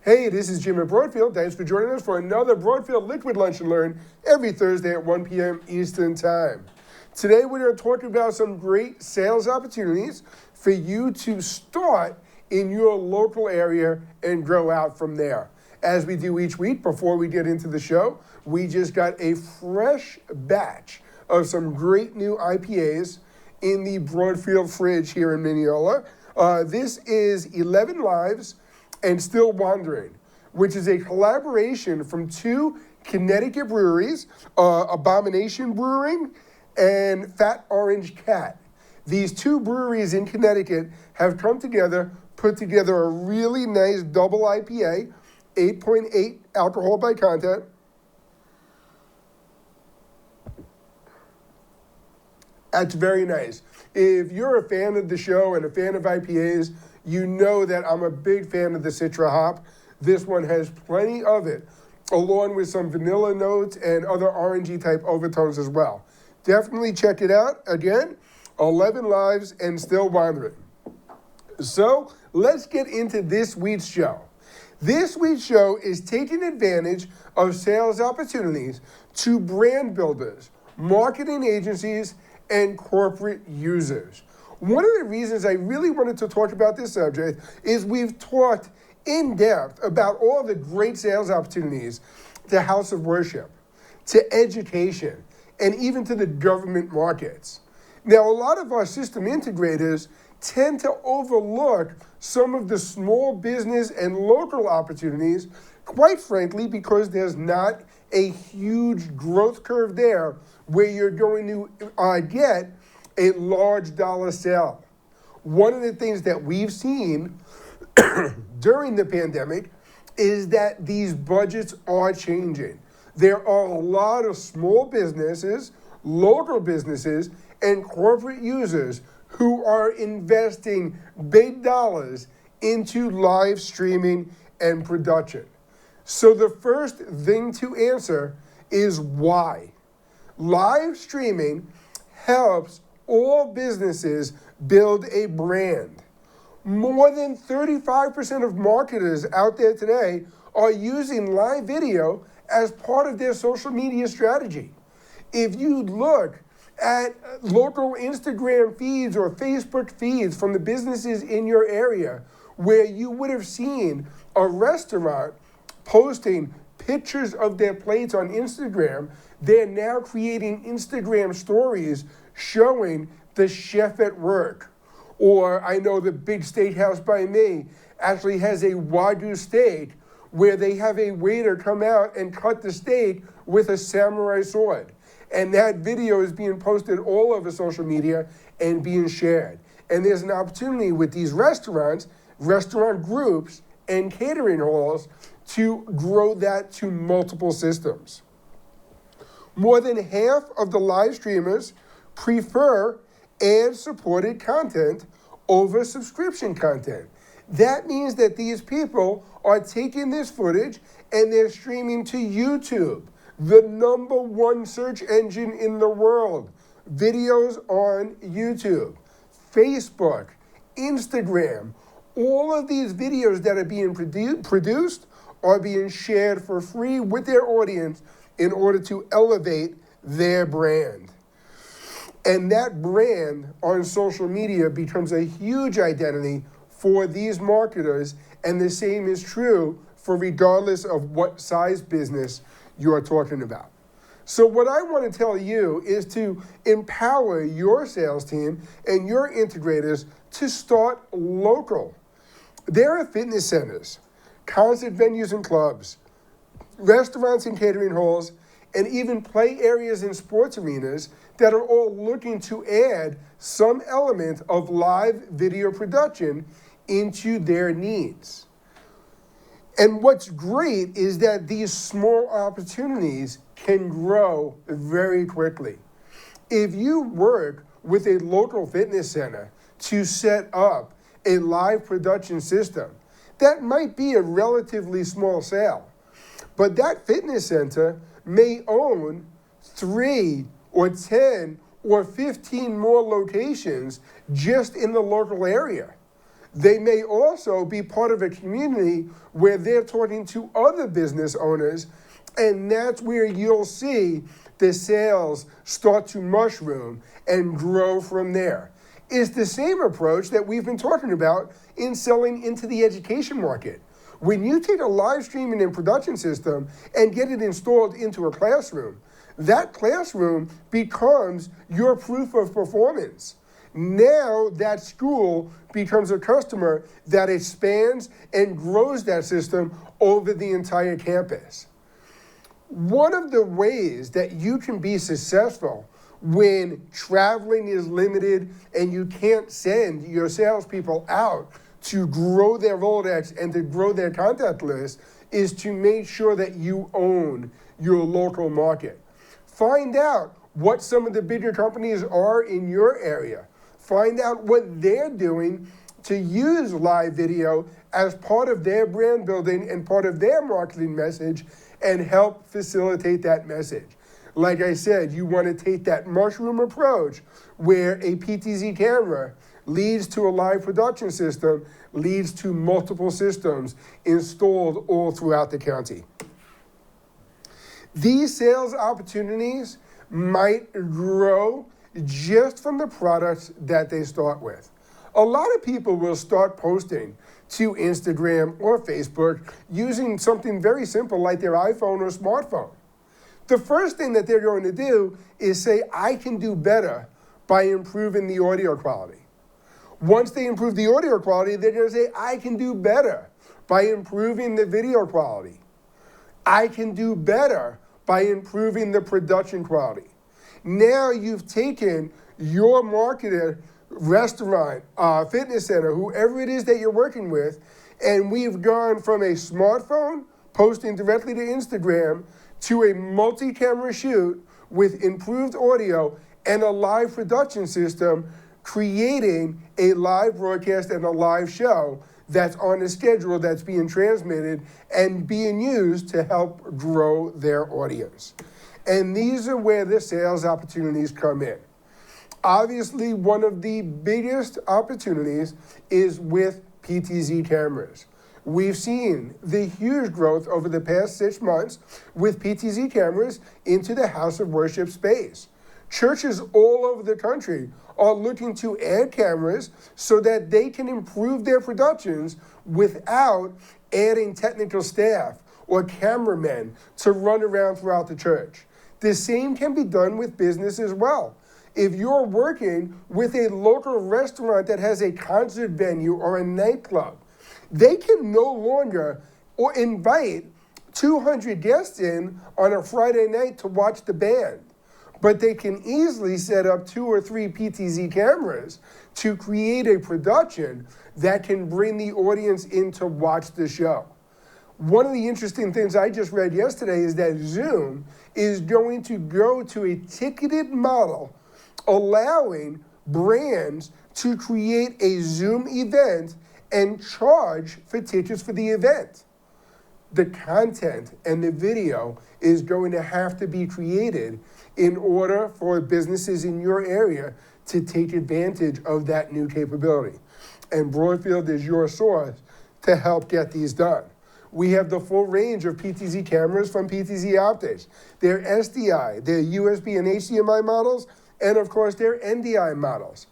Hey, this is Jim at Broadfield. Thanks for joining us for another Broadfield Liquid Lunch and Learn every Thursday at 1 p.m. Eastern Time. Today we're going to talk about some great sales opportunities for you to start in your local area and grow out from there. As we do each week, before we get into the show, we just got a fresh batch of some great new IPAs in the Broadfield fridge here in Mineola. This is 11 Lives and Still Wandering, which is a collaboration from two Connecticut breweries, Abomination Brewing and Fat Orange Cat. These two breweries in Connecticut have come together, put together a really nice double IPA, 8.8 alcohol by content. That's very nice. If you're a fan of the show and a fan of IPAs, you know that I'm a big fan of the Citra hop. This one has plenty of it, along with some vanilla notes and other orangey type overtones as well. Definitely check it out. Again, 11 Lives and Still Wandering. So let's get into this week's show. This week's show is taking advantage of sales opportunities to brand builders, marketing agencies, and corporate users. One of the reasons I really wanted to talk about this subject is we've talked in depth about all the great sales opportunities to house of worship, to education, and even to the government markets. Now, a lot of our system integrators tend to overlook some of the small business and local opportunities, quite frankly, because there's not a huge growth curve there where you're going to get a large dollar sale. One of the things that we've seen during the pandemic is that these budgets are changing. There are a lot of small businesses, local businesses, and corporate users who are investing big dollars into live streaming and production. So the first thing to answer is why. Live streaming helps all businesses build a brand. More than 35% of marketers out there today are using live video as part of their social media strategy. If you look at local Instagram feeds or Facebook feeds from the businesses in your area where you would have seen a restaurant posting pictures of their plates on Instagram, they're now creating Instagram stories showing the chef at work. Or I know the Big Steakhouse by me actually has a Wagyu steak where they have a waiter come out and cut the steak with a samurai sword. And that video is being posted all over social media and being shared. And there's an opportunity with these restaurants, restaurant groups, and catering halls to grow that to multiple systems. More than half of the live streamers prefer ad-supported content over subscription content. That means that these people are taking this footage and they're streaming to YouTube, the #1 search engine in the world. Videos on YouTube, Facebook, Instagram. All of these videos that are being produced are being shared for free with their audience in order to elevate their brand. And that brand on social media becomes a huge identity for these marketers, and the same is true for regardless of what size business you're talking about. So what I want to tell you is to empower your sales team and your integrators to start local. There are fitness centers, concert venues and clubs, restaurants and catering halls, and even play areas and sports arenas that are all looking to add some element of live video production into their needs. And what's great is that these small opportunities can grow very quickly. If you work with a local fitness center to set up a live production system, that might be a relatively small sale. But that fitness center may own 3 or 10 or 15 more locations just in the local area. They may also be part of a community where they're talking to other business owners, and that's where you'll see the sales start to mushroom and grow from there. It's the same approach that we've been talking about in selling into the education market. When you take a live streaming and production system and get it installed into a classroom, that classroom becomes your proof of performance. Now that school becomes a customer that expands and grows that system over the entire campus. One of the ways that you can be successful when traveling is limited and you can't send your salespeople out to grow their Rolodex and to grow their contact list is to make sure that you own your local market. Find out what some of the bigger companies are in your area. Find out what they're doing to use live video as part of their brand building and part of their marketing message, and help facilitate that message. Like I said, you want to take that mushroom approach where a PTZ camera leads to a live production system, leads to multiple systems installed all throughout the county. These sales opportunities might grow just from the products that they start with. A lot of people will start posting to Instagram or Facebook using something very simple like their iPhone or smartphone. The first thing that they're going to do is say, I can do better by improving the audio quality. Once they improve the audio quality, they're going to say, I can do better by improving the video quality. I can do better by improving the production quality. Now you've taken your marketer, restaurant, fitness center, whoever it is that you're working with, and we've gone from a smartphone posting directly to Instagram to a multi-camera shoot with improved audio and a live production system, creating a live broadcast and a live show that's on a schedule that's being transmitted and being used to help grow their audience. And these are where the sales opportunities come in. Obviously, one of the biggest opportunities is with PTZ cameras. We've seen the huge growth over the past 6 months with PTZ cameras into the house of worship space. Churches all over the country are looking to add cameras so that they can improve their productions without adding technical staff or cameramen to run around throughout the church. The same can be done with business as well. If you're working with a local restaurant that has a concert venue or a nightclub, they can no longer or invite 200 guests in on a Friday night to watch the band. But they can easily set up 2 or 3 PTZ cameras to create a production that can bring the audience in to watch the show. One of the interesting things I just read yesterday is that Zoom is going to go to a ticketed model, allowing brands to create a Zoom event and charge for tickets for the event. The content and the video is going to have to be created in order for businesses in your area to take advantage of that new capability. And Broadfield is your source to help get these done. We have the full range of PTZ cameras from PTZ Optics. They're SDI, they're USB and HDMI models, and of course, they're NDI models.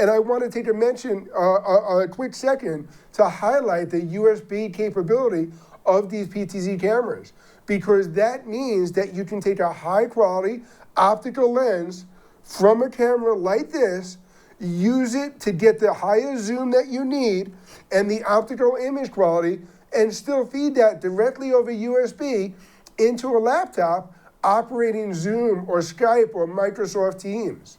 And I want to take a quick second to highlight the USB capability of these PTZ cameras, because that means that you can take a high quality optical lens from a camera like this, use it to get the higher zoom that you need and the optical image quality, and still feed that directly over USB into a laptop operating Zoom or Skype or Microsoft Teams.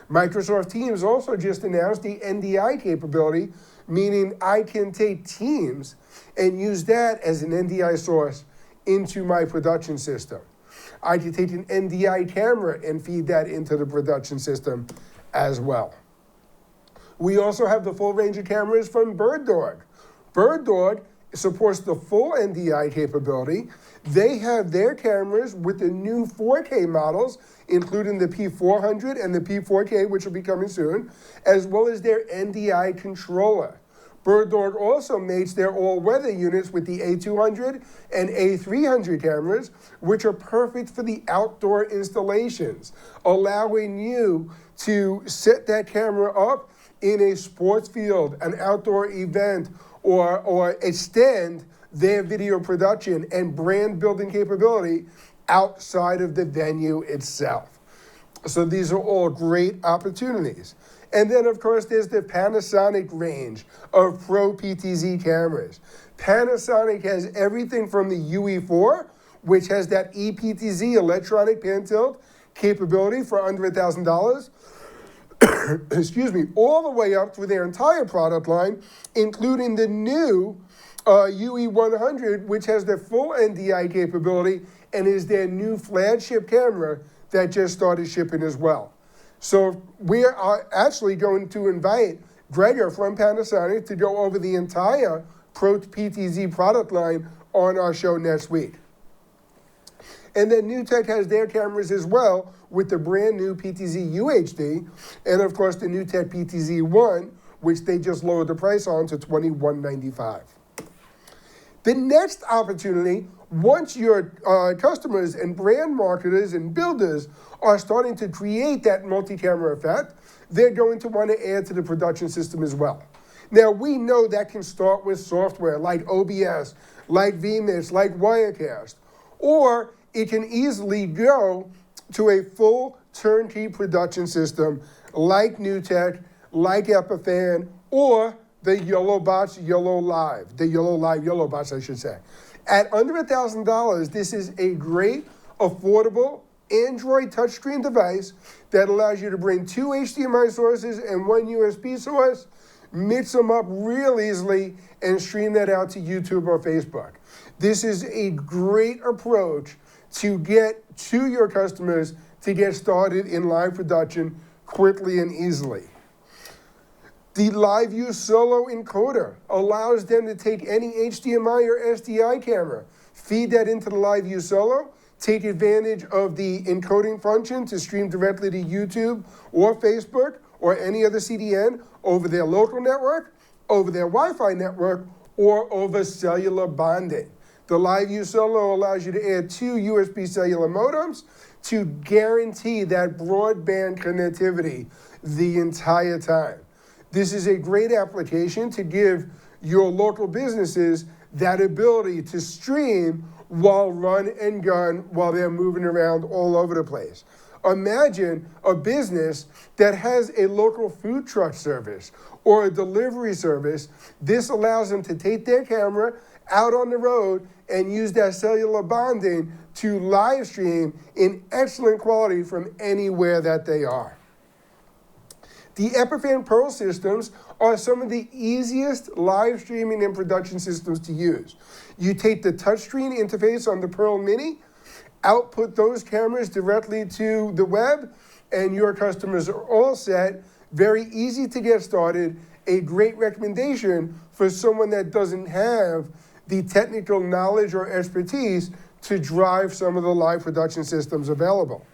Microsoft Teams also just announced the NDI capability, meaning I can take Teams and use that as an NDI source into my production system. I can take an NDI camera and feed that into the production system as well. We also have the full range of cameras from BirdDog. BirdDog supports the full NDI capability. They have their cameras with the new 4K models, including the P400 and the P4K, which will be coming soon, as well as their NDI controller. Bird Dog also mates their all-weather units with the A200 and A300 cameras, which are perfect for the outdoor installations, allowing you to set that camera up in a sports field, an outdoor event, or extend their video production and brand building capability outside of the venue itself. So these are all great opportunities. And then, of course, there's the Panasonic range of Pro PTZ cameras. Panasonic has everything from the UE4, which has that ePTZ electronic pan tilt capability for under $1,000, excuse me, all the way up through their entire product line, including the new UE100, which has the full NDI capability and is their new flagship camera that just started shipping as well. So we are actually going to invite Gregor from Panasonic to go over the entire Pro PTZ product line on our show next week. And then NewTek has their cameras as well with the brand new PTZ UHD, and of course the NewTek PTZ1, which they just lowered the price on to $21.95. The next opportunity, once your customers and brand marketers and builders are starting to create that multi-camera effect, they're going to want to add to the production system as well. Now, we know that can start with software like OBS, like vMix, like Wirecast, or it can easily go to a full turnkey production system like NewTek, like Epiphan, or the YOLOBots YOLOBots, I should say. At under $1,000, this is a great, affordable Android touchscreen device that allows you to bring 2 HDMI sources and 1 USB source, mix them up real easily, and stream that out to YouTube or Facebook. This is a great approach to get to your customers to get started in live production quickly and easily. The LiveView Solo encoder allows them to take any HDMI or SDI camera, feed that into the LiveView Solo, take advantage of the encoding function to stream directly to YouTube or Facebook or any other CDN over their local network, over their Wi-Fi network, or over cellular bonding. The LiveView Solo allows you to add 2 USB cellular modems to guarantee that broadband connectivity the entire time. This is a great application to give your local businesses that ability to stream while run and gun while they're moving around all over the place. Imagine a business that has a local food truck service or a delivery service. This allows them to take their camera out on the road and use that cellular bonding to live stream in excellent quality from anywhere that they are. The Epiphan Pearl systems are some of the easiest live streaming and production systems to use. You take the touchscreen interface on the Pearl Mini, output those cameras directly to the web, and your customers are all set. Very easy to get started. A great recommendation for someone that doesn't have the technical knowledge or expertise to drive some of the live production systems available.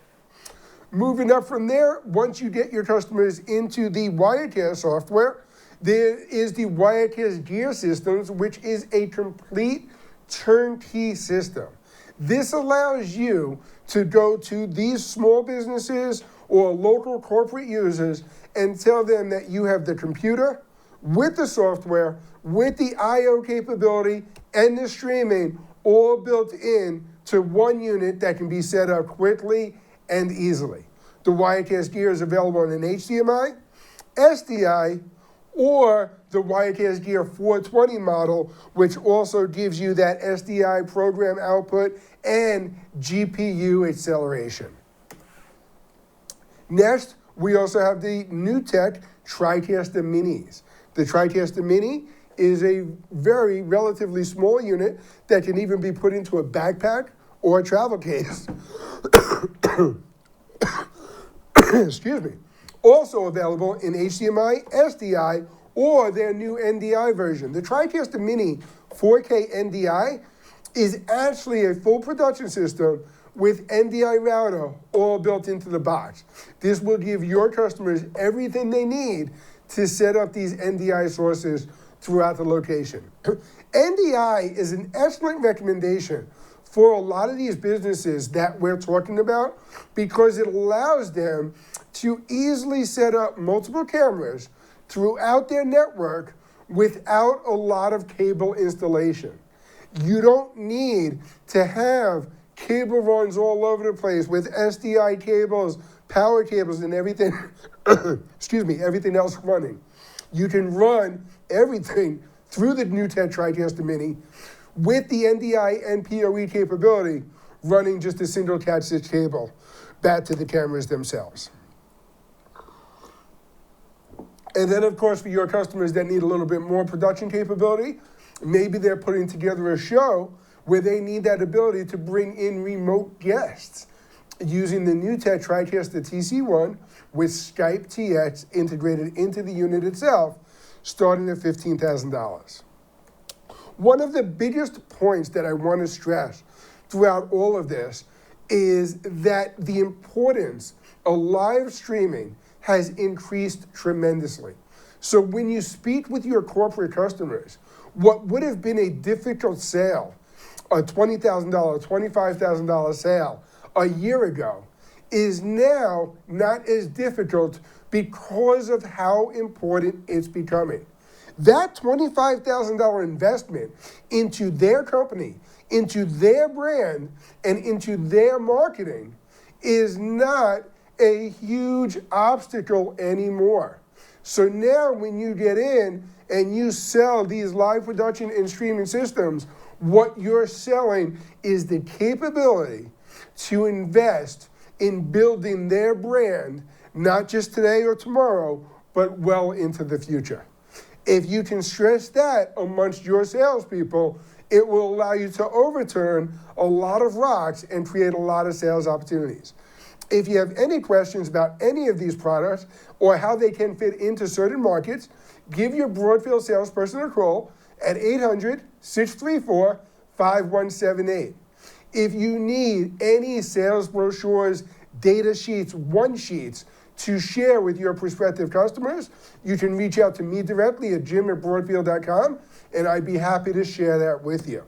Moving up from there, once you get your customers into the Wirecast software, there is the Wirecast Gear Systems, which is a complete turnkey system. This allows you to go to these small businesses or local corporate users and tell them that you have the computer with the software, with the I/O capability and the streaming all built in to one unit that can be set up quickly and easily. The Wirecast Gear is available on an HDMI, SDI, or the Wirecast Gear 420 model, which also gives you that SDI program output and GPU acceleration. Next, we also have the NewTek TriCaster Minis. The TriCaster Mini is a very relatively small unit that can even be put into a backpack or a travel case. Excuse me. Also available in HDMI, SDI, or their new NDI version. The TriCaster Mini 4K NDI is actually a full production system with NDI router all built into the box. This will give your customers everything they need to set up these NDI sources throughout the location. NDI is an excellent recommendation for a lot of these businesses that we're talking about because it allows them to easily set up multiple cameras throughout their network without a lot of cable installation. You don't need to have cable runs all over the place with SDI cables, power cables, and everything, everything else running. You can run everything through the new TriCaster Mini with the NDI and PoE capability, running just a single Cat 6 cable back to the cameras themselves. And then, of course, for your customers that need a little bit more production capability, maybe they're putting together a show where they need that ability to bring in remote guests using the new TriCaster TC1 with Skype TX integrated into the unit itself, starting at $15,000. One of the biggest points that I want to stress throughout all of this is that the importance of live streaming has increased tremendously. So when you speak with your corporate customers, what would have been a difficult sale, a $20,000, $25,000 sale a year ago, is now not as difficult because of how important it's becoming. That $25,000 investment into their company, into their brand, and into their marketing is not a huge obstacle anymore. So now when you get in and you sell these live production and streaming systems, what you're selling is the capability to invest in building their brand, not just today or tomorrow, but well into the future. If you can stress that amongst your salespeople, it will allow you to overturn a lot of rocks and create a lot of sales opportunities. If you have any questions about any of these products or how they can fit into certain markets, give your Broadfield salesperson a call at 800-634-5178. If you need any sales brochures, data sheets, one-sheets to share with your prospective customers, you can reach out to me directly at jim@broadfield.com, and I'd be happy to share that with you.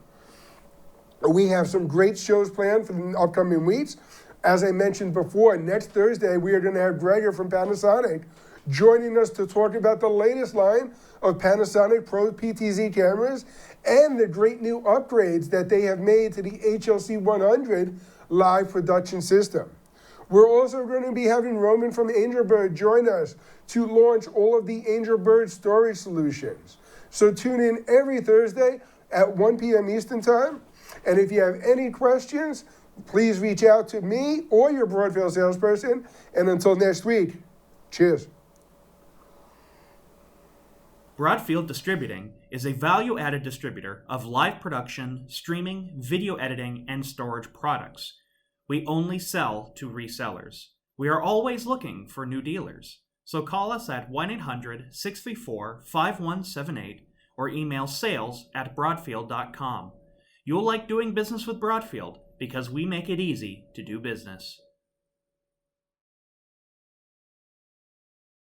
We have some great shows planned for the upcoming weeks. As I mentioned before, next Thursday, we are going to have Gregor from Panasonic joining us to talk about the latest line of Panasonic Pro PTZ cameras and the great new upgrades that they have made to the HLC 100 live production system. We're also going to be having Roman from Angelbird join us to launch all of the Angelbird storage solutions. So tune in every Thursday at 1 p.m. Eastern Time. And if you have any questions, please reach out to me or your Broadfield salesperson. And until next week, cheers. Broadfield Distributing is a value-added distributor of live production, streaming, video editing, and storage products. We only sell to resellers. We are always looking for new dealers. So call us at 1-800-634-5178 or email sales@broadfield.com. You'll like doing business with Broadfield because we make it easy to do business.